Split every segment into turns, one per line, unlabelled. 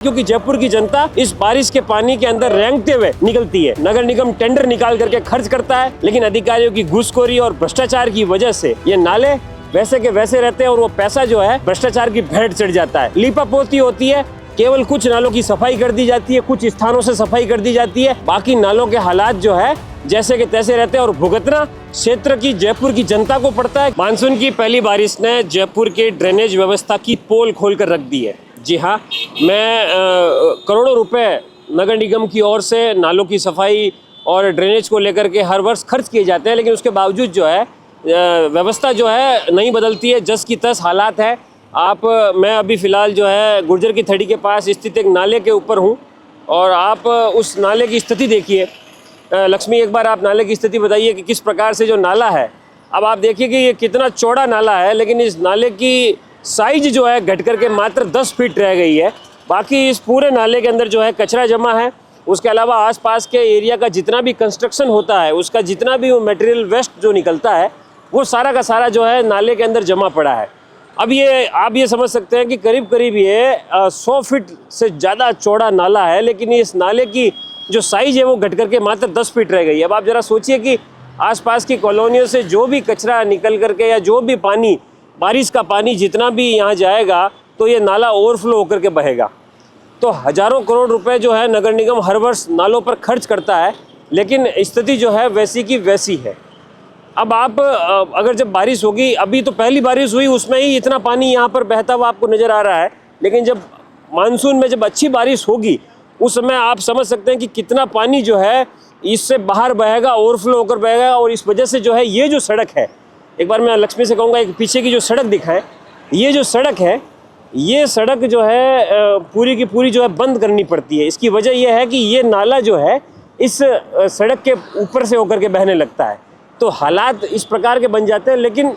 क्योंकि जयपुर की जनता इस बारिश के पानी के अंदर रेंगते हुए निकलती है। नगर निगम टेंडर निकाल करके खर्च करता है, लेकिन अधिकारियों की घूसखोरी और भ्रष्टाचार की वजह से ये नाले वैसे के वैसे रहते हैं और वो पैसा जो है भ्रष्टाचार की भेंट चढ़ जाता है। लीपापोती होती है, केवल कुछ नालों की सफाई कर दी जाती है, कुछ स्थानों से सफाई कर दी जाती है, बाकी नालों के हालात जो है जैसे के तैसे रहते हैं और भुगतना क्षेत्र की जयपुर की जनता को पड़ता है। मानसून की पहली बारिश ने जयपुर के ड्रेनेज व्यवस्था की पोल खोलकर रख दी है। जी हाँ, मैं करोड़ों रुपए नगर निगम की ओर से नालों की सफाई और ड्रेनेज को लेकर के हर वर्ष खर्च किए जाते हैं, लेकिन उसके बावजूद जो है व्यवस्था जो है नहीं बदलती है। जस की तस हालात है। मैं अभी फ़िलहाल जो है गुर्जर की थड़ी के पास स्थित एक नाले के ऊपर हूँ और आप उस नाले की स्थिति देखिए। लक्ष्मी, एक बार आप नाले की स्थिति बताइए कि किस प्रकार से जो नाला है। अब आप देखिए कि ये कितना चौड़ा नाला है, लेकिन इस नाले की साइज जो है घट करके मात्र 10 फीट रह गई है। बाकी इस पूरे नाले के अंदर जो है कचरा जमा है। उसके अलावा आसपास के एरिया का जितना भी कंस्ट्रक्शन होता है, उसका जितना भी मटेरियल वेस्ट जो निकलता है, वो सारा का सारा जो है नाले के अंदर जमा पड़ा है। अब ये आप ये समझ सकते हैं कि करीब करीब ये 100 फीट से ज़्यादा चौड़ा नाला है, लेकिन इस नाले की जो साइज है वो घट करके मात्र 10 फीट रह गई है। अब आप ज़रा सोचिए कि आसपास की कॉलोनियों से जो भी कचरा निकल करके या जो भी पानी, बारिश का पानी जितना भी यहाँ जाएगा, तो ये नाला ओवरफ्लो होकर के बहेगा। तो हज़ारों करोड़ रुपए जो है नगर निगम हर वर्ष नालों पर खर्च करता है, लेकिन स्थिति जो है वैसी की वैसी है। अब आप अगर जब बारिश होगी, अभी तो पहली बारिश हुई उसमें ही इतना पानी यहाँ पर बहता हुआ आपको नज़र आ रहा है, लेकिन जब मानसून में जब अच्छी बारिश होगी उस समय आप समझ सकते हैं कि कितना पानी जो है इससे बाहर बहेगा, ओवरफ्लो होकर बहेगा। और इस वजह से जो है ये जो सड़क है, एक बार मैं लक्ष्मी से कहूँगा एक पीछे की जो सड़क दिखाएं, ये जो सड़क है, ये सड़क जो है पूरी की पूरी जो है बंद करनी पड़ती है। इसकी वजह यह है कि ये नाला जो है इस सड़क के ऊपर से होकर के बहने लगता है, तो हालात इस प्रकार के बन जाते हैं। लेकिन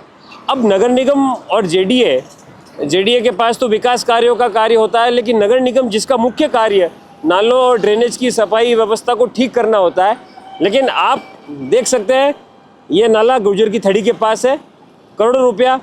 अब नगर निगम और जेडीए के पास तो विकास कार्यों का कार्य होता है, लेकिन नगर निगम जिसका मुख्य कार्य नालों और ड्रेनेज की सफाई व्यवस्था को ठीक करना होता है। लेकिन आप देख सकते हैं ये नाला गुर्जर की थड़ी के पास है। करोड़ों रुपया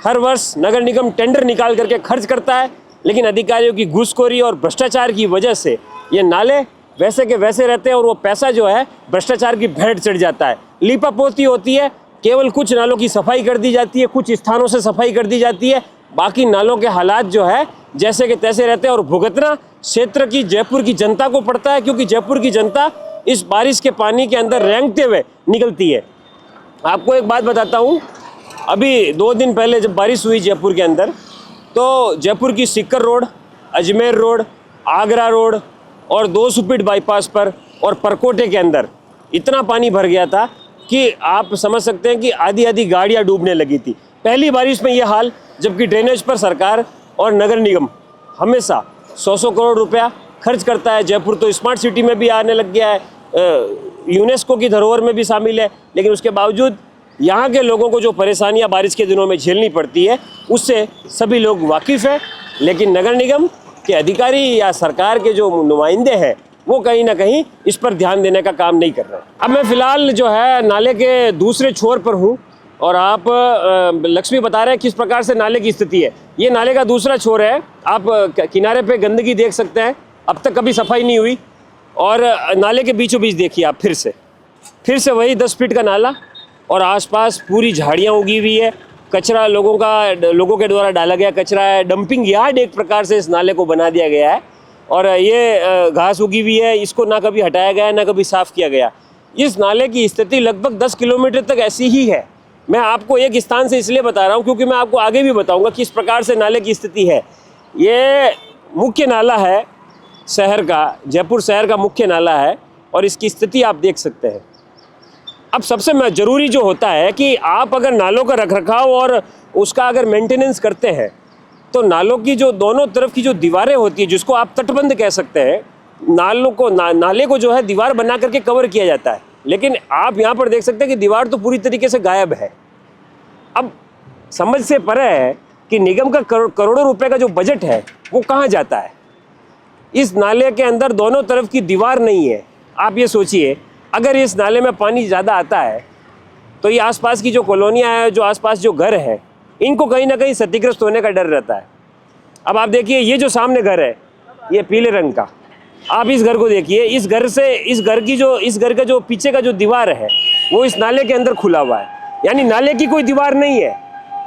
हर वर्ष नगर निगम टेंडर निकाल करके खर्च करता है, लेकिन अधिकारियों की घूसखोरी और भ्रष्टाचार की वजह से ये नाले वैसे के वैसे रहते हैं और वो पैसा जो है भ्रष्टाचार की भेंट चढ़ जाता है। लीपापोती होती है, केवल कुछ नालों की सफाई कर दी जाती है, कुछ स्थानों से सफाई कर दी जाती है, बाकी नालों के हालात जो है जैसे के तैसे रहते हैं और भुगतना क्षेत्र की जयपुर की जनता को पड़ता है, क्योंकि जयपुर की जनता इस बारिश के पानी के अंदर रेंगते हुए निकलती है। आपको एक बात बताता हूँ, अभी 2 दिन पहले जब बारिश हुई जयपुर के अंदर, तो जयपुर की Sikar road, Ajmer road, Agra road और 2 सुपीट बाईपास पर और परकोटे के अंदर इतना पानी भर गया था कि आप समझ सकते हैं कि आधी आधी गाड़ियाँ डूबने लगी थी पहली बारिश में ये हाल। जबकि ड्रेनेज पर सरकार और नगर निगम हमेशा 100 करोड़ रुपया खर्च करता है। जयपुर तो स्मार्ट सिटी में भी आने लग गया है, यूनेस्को की धरोहर में भी शामिल है, लेकिन उसके बावजूद यहाँ के लोगों को जो परेशानियाँ बारिश के दिनों में झेलनी पड़ती है उससे सभी लोग वाकिफ़ हैं। लेकिन नगर निगम के अधिकारी या सरकार के जो नुमाइंदे हैं वो कहीं ना कहीं इस पर ध्यान देने का काम नहीं कर रहे। अब मैं फ़िलहाल जो है नाले के दूसरे छोर पर हूँ और आप लक्ष्मी बता रहे हैं किस प्रकार से नाले की स्थिति है। ये नाले का दूसरा छोर है। आप किनारे पे गंदगी देख सकते हैं, अब तक कभी सफाई नहीं हुई। और नाले के बीचों बीच देखिए आप फिर से वही 10 फीट का नाला और आसपास पूरी झाड़ियाँ उगी हुई है। कचरा लोगों के द्वारा डाला गया कचरा है। डंपिंग यार्ड एक प्रकार से इस नाले को बना दिया गया है और ये घास उगी हुई है, इसको ना कभी हटाया गया ना कभी साफ़ किया गया। इस नाले की स्थिति लगभग 10 किलोमीटर तक ऐसी ही है। मैं आपको एक स्थान से इसलिए बता रहा हूँ क्योंकि मैं आपको आगे भी बताऊँगा किस प्रकार से नाले की स्थिति है। ये मुख्य नाला है शहर का, जयपुर शहर का मुख्य नाला है और इसकी स्थिति आप देख सकते हैं। अब सबसे ज़रूरी जो होता है कि आप अगर नालों का रखरखाव और उसका अगर मेंटेनेंस करते हैं तो नालों की जो दोनों तरफ की जो दीवारें होती है, जिसको आप तटबंध कह सकते हैं, नाले को जो है दीवार बना करके कवर किया जाता है। लेकिन आप यहाँ पर देख सकते हैं कि दीवार तो पूरी तरीके से गायब है। अब समझ से परे है कि निगम का करोड़ों रुपए का जो बजट है वो कहाँ जाता है। इस नाले के अंदर दोनों तरफ की दीवार नहीं है। आप ये सोचिए, अगर इस नाले में पानी ज़्यादा आता है तो ये आसपास की जो कॉलोनियाँ हैं, जो आसपास जो घर हैं, इनको कहीं ना कहीं क्षतिग्रस्त होने का डर रहता है। अब आप देखिए, ये जो सामने घर है, ये पीले रंग का। आप इस घर को देखिए, इस घर का जो पीछे का जो दीवार है वो इस नाले के अंदर खुला हुआ है, यानी नाले की कोई दीवार नहीं है।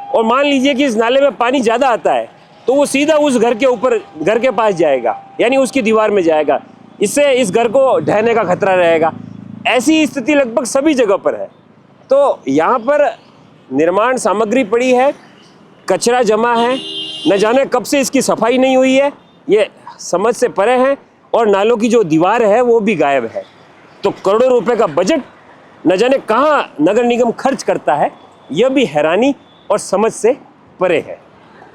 और मान लीजिए कि इस नाले में पानी ज़्यादा आता है तो वो सीधा उस घर के ऊपर, घर के पास जाएगा, यानी उसकी दीवार में जाएगा। इससे इस घर को ढहने का खतरा रहेगा। ऐसी स्थिति लगभग सभी जगह पर है। तो यहाँ पर निर्माण सामग्री पड़ी है, कचरा जमा है, न जाने कब से इसकी सफाई नहीं हुई है, ये समझ से परे है। और नालों की जो दीवार है वो भी गायब है। तो करोड़ों रुपए का बजट न जाने कहाँ नगर निगम खर्च करता है, यह भी हैरानी और समझ से परे है।